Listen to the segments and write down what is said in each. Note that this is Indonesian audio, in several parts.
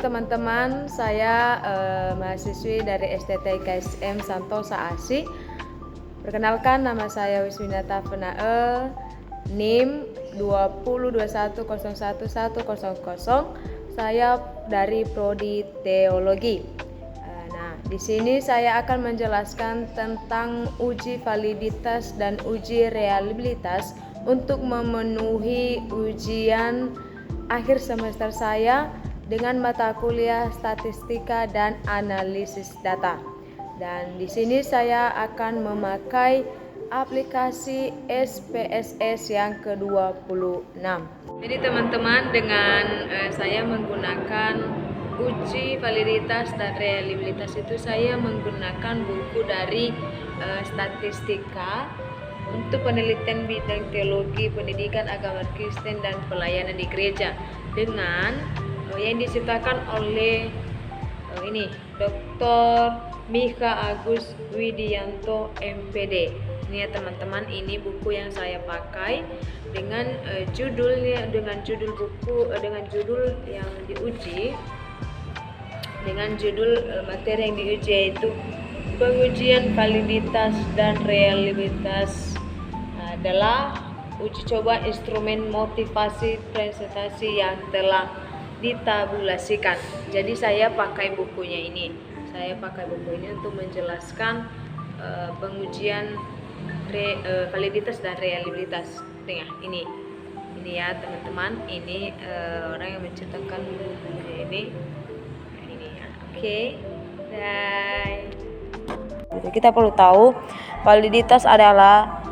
teman-teman, saya mahasiswi dari STT KSM Santosa ASI. Perkenalkan, nama saya Wiswinata Fenae, NIM 202101100. Saya dari Prodi Teologi. Nah, di sini saya akan menjelaskan tentang uji validitas dan uji reliabilitas untuk memenuhi ujian akhir semester saya dengan mata kuliah statistika dan analisis data. Dan di sini saya akan memakai aplikasi SPSS yang ke-26. Jadi teman-teman, dengan saya menggunakan uji validitas dan reliabilitas itu, saya menggunakan buku dari statistika untuk penelitian bidang teologi, pendidikan agama Kristen dan pelayanan di gereja, dengan yang diciptakan oleh Dr. Mika Agus Widianto MPD. Ini ya teman-teman, ini buku yang saya pakai dengan judul yang diuji, dengan judul materi yang diuji, yaitu pengujian validitas dan reliabilitas adalah uji coba instrumen motivasi presentasi yang telah ditabulasikan. Jadi saya pakai bukunya ini. Saya pakai buku ini untuk menjelaskan pengujian validitas dan reliabilitas. Ini ya teman-teman, ini orang yang menciptakan buku ini ya. Oke. Jadi kita perlu tahu validitas adalah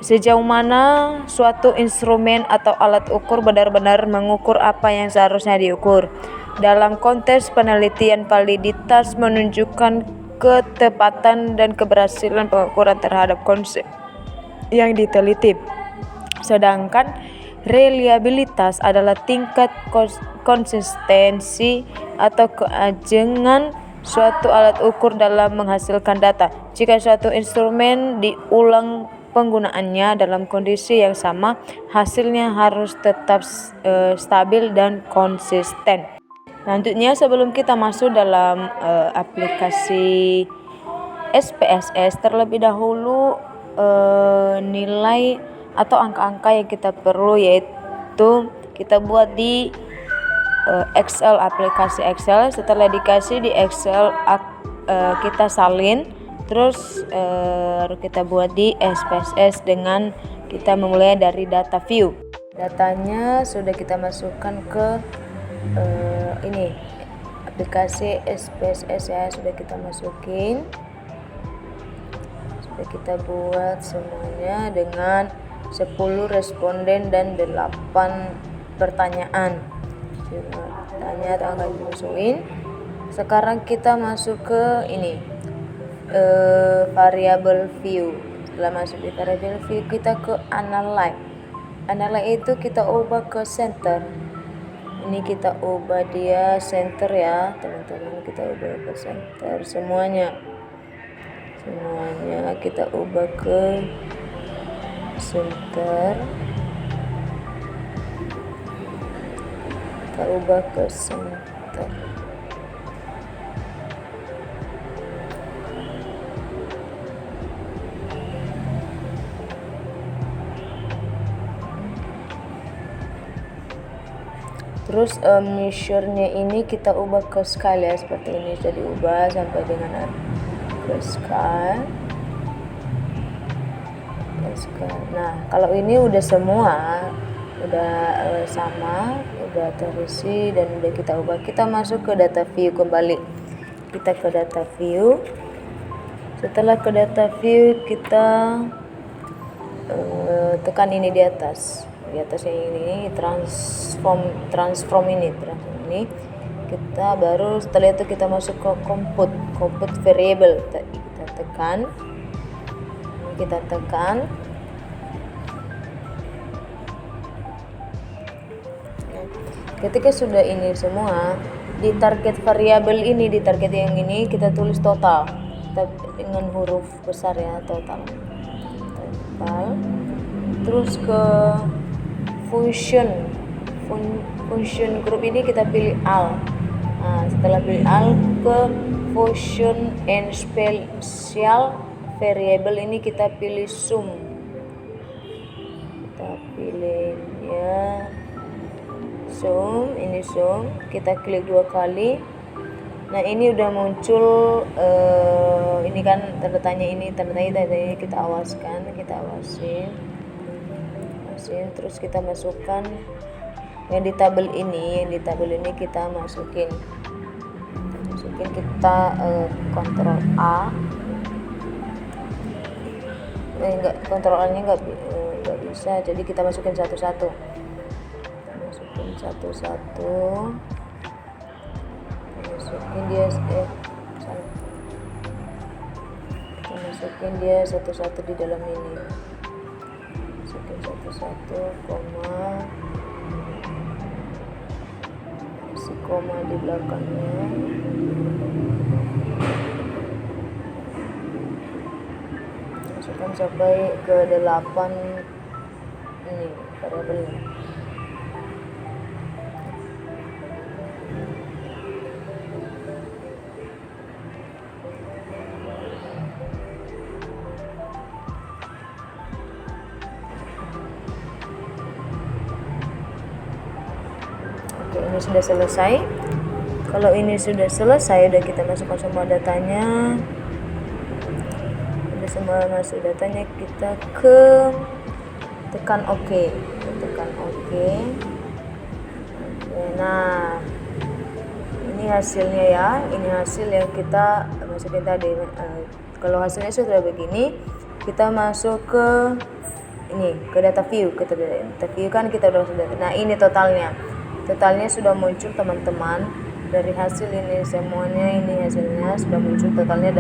sejauh mana suatu instrumen atau alat ukur benar-benar mengukur apa yang seharusnya diukur. Dalam konteks penelitian, validitas menunjukkan ketepatan dan keberhasilan pengukuran terhadap konsep yang diteliti. Sedangkan reliabilitas adalah tingkat konsistensi atau keajengan suatu alat ukur dalam menghasilkan data. Jika suatu instrumen diulang penggunaannya dalam kondisi yang sama, hasilnya harus tetap stabil dan konsisten. Selanjutnya, sebelum kita masuk dalam aplikasi SPSS, terlebih dahulu nilai atau angka-angka yang kita perlu, yaitu kita buat di Excel, aplikasi Excel. Setelah dikasih di Excel, kita salin, terus kita buat di SPSS dengan kita memulai dari data view. Datanya sudah kita masukkan ke aplikasi SPSS ya, sudah kita masukin. Sudah kita buat semuanya dengan 10 responden dan 8 pertanyaan. Tanya akan dimasukin. Sekarang kita masuk ke variable view. Setelah masuk di variable view, kita ke analyze. Analyze itu kita ubah ke center. Ini kita ubah dia center ya teman-teman, kita ubah ke center semuanya kita ubah ke center. Terus measure-nya ini kita ubah ke scale ya, seperti ini sudah diubah sampai dengan ke scale. Nah, kalau ini udah semua, udah sama, udah terisi dan udah kita ubah. Kita masuk ke data view kembali. Kita ke data view. Setelah ke data view, kita tekan ini di atas. Di atasnya ini transform ini kita baru, setelah itu kita masuk ke compute variable. Kita tekan ketika sudah ini semua, di target variabel ini, di target yang ini kita tulis total, kita dengan huruf besar ya, total. Terus ke function group ini kita pilih all. Setelah pilih all, ke function and special variable ini kita pilih sum. Kita pilihnya sum, ini sum, kita klik 2 kali. Nah, ini udah muncul ini kan tanda tanya ini, kita awaskan, kita awasin, terus kita masukkan yang di tabel ini, kita masukin kita kontrol A. Kontrol A nya nggak bisa, jadi kita masukin satu-satu. Masukin dia satu-satu di dalam ini. Masukin satu-satu, koma di belakangnya. Masukkan sampai ke 8 ini variabelnya. Oke, ini sudah selesai. Kalau ini sudah selesai, udah kita masukkan semua datanya. Udah semua masuk datanya, kita tekan OK. Nah, ini hasilnya ya. Ini hasil yang kita masukin tadi. Kalau hasilnya sudah begini, kita masuk ke ini, ke data view. Data view kan kita udah sudah. Nah, ini totalnya sudah muncul teman-teman. Dari hasil ini semuanya, ini hasilnya sudah muncul totalnya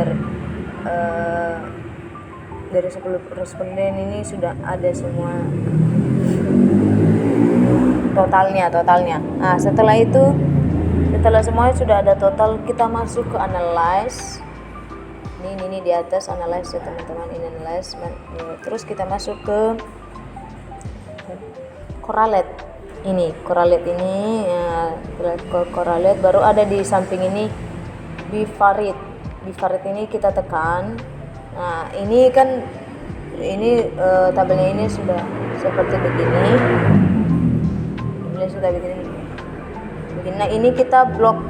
dari 10 responden ini sudah ada semua totalnya. Nah, setelah semuanya sudah ada total, kita masuk ke analyze. Ini di atas analyze ya teman-teman, ini analyze. Terus kita masuk ke correlate. Ini correlate ini correlate, baru ada di samping ini bivariate ini kita tekan. Nah, ini kan tabelnya ini sudah seperti begini. Nah, ini kita blok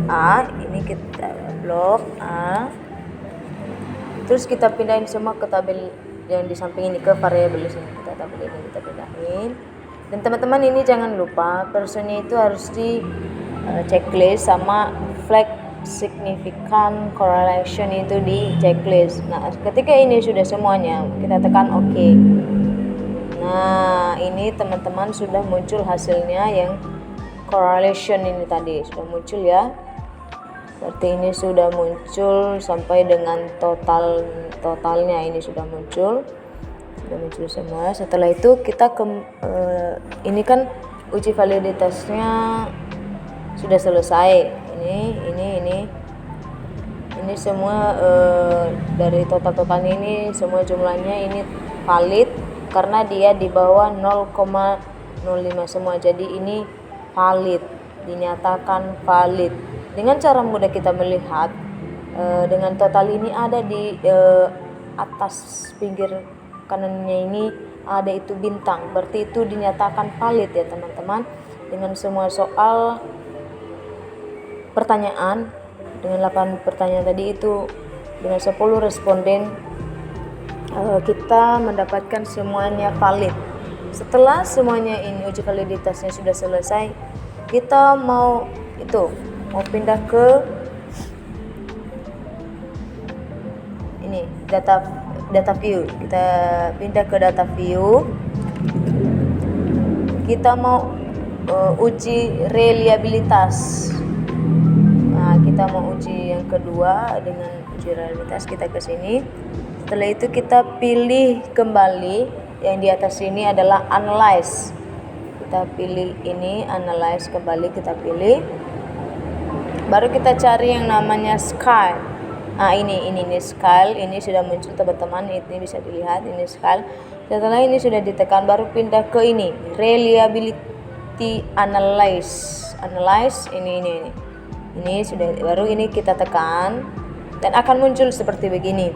A, terus kita pindahin semua ke tabel yang di samping ini, ke variabel di sini. Tabel ini kita pindahin. Dan teman-teman, ini jangan lupa personnya itu harus di checklist sama flag significant correlation itu di checklist. Nah, ketika ini sudah semuanya, kita tekan OK. Nah, ini teman-teman sudah muncul hasilnya yang correlation ini tadi sudah muncul ya. Berarti ini sudah muncul sampai dengan totalnya ini sudah muncul semua. Setelah itu kita ini kan uji validitasnya sudah selesai. Ini semua dari totalnya ini semua jumlahnya ini valid karena dia di bawah 0,05 semua. Jadi ini valid, dinyatakan valid. Dengan cara mudah kita melihat dengan total ini ada di atas pinggir kanannya ini ada itu bintang, berarti itu dinyatakan valid ya teman-teman. Dengan semua soal pertanyaan, dengan 8 pertanyaan tadi itu, dengan 10 responden kita mendapatkan semuanya valid. Setelah semuanya ini uji validitasnya sudah selesai, kita mau pindah ke ini data view. Kita pindah ke data view. Kita mau uji reliabilitas. Nah, kita mau uji yang kedua dengan uji reliabilitas, kita ke sini. Setelah itu kita pilih kembali yang di atas ini adalah analyze. Kita pilih ini analyze kembali, kita pilih. Baru kita cari yang namanya scale. Nah, ini scale, ini sudah muncul teman-teman, ini bisa dilihat, ini scale. Setelah ini sudah ditekan, baru pindah ke ini reliability analyze ini. Ini sudah, baru ini kita tekan dan akan muncul seperti begini.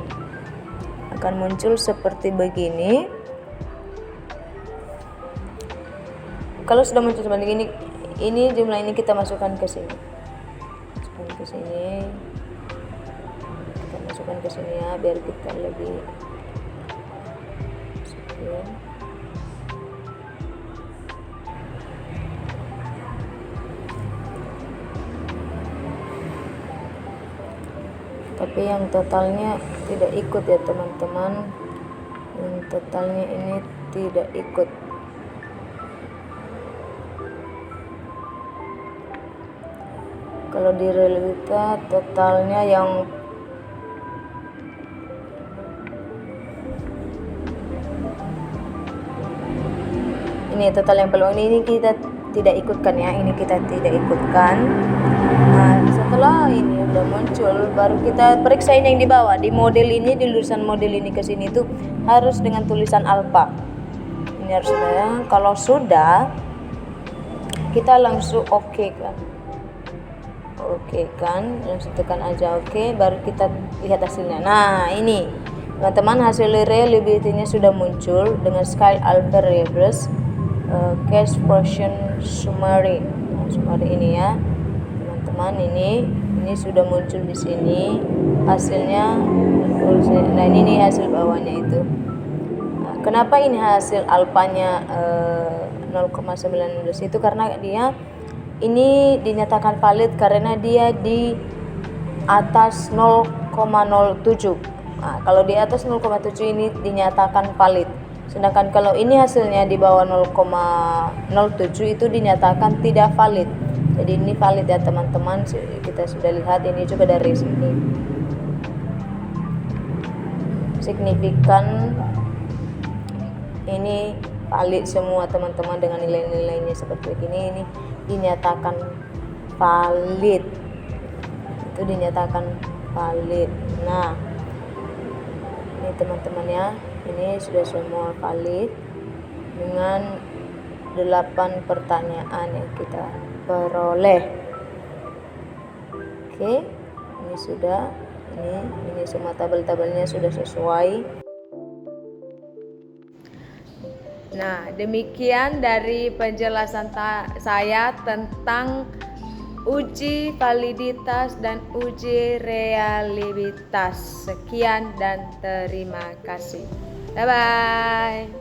Kalau sudah muncul seperti ini, jumlah ini kita masukkan ke sini. Kita masukkan ke sini ya, biar kita lebih sekian. Tapi yang totalnya tidak ikut ya teman-teman, yang totalnya ini tidak ikut. Kalau di realita totalnya yang ini total yang peluang ini kita tidak ikutkan ya, ini kita tidak ikutkan. Nah, setelah ini udah muncul, baru kita periksa ini yang di bawah, di model ini, di lulusan model ini ke sini tuh harus dengan tulisan alpha. Ini harus ada. Kalau sudah, kita langsung oke kan, langsung tekan aja oke, baru kita lihat hasilnya. Nah ini teman-teman, hasil reliability-nya sudah muncul dengan scale alpha variables, cache portion summary. Summary ini ya teman-teman, ini sudah muncul di sini hasilnya. Nah ini hasil bawahnya itu. Nah, kenapa ini hasil alpanya 0,19 itu karena dia ini dinyatakan valid karena dia di atas 0,07. Nah, kalau di atas 0,7 ini dinyatakan valid. Sedangkan kalau ini hasilnya di bawah 0,07 itu dinyatakan tidak valid. Jadi ini valid ya teman-teman. Kita sudah lihat ini juga dari sini. Signifikan ini valid semua teman-teman dengan nilai-nilainya seperti ini. Ini dinyatakan valid. Itu dinyatakan valid. Nah, ini teman-teman ya. Ini sudah semua valid dengan 8 pertanyaan yang kita peroleh. Oke, ini sudah. Ini semua tabel-tabelnya sudah sesuai. Nah, demikian dari penjelasan saya tentang uji validitas dan uji reliabilitas. Sekian dan terima kasih. Bye-bye.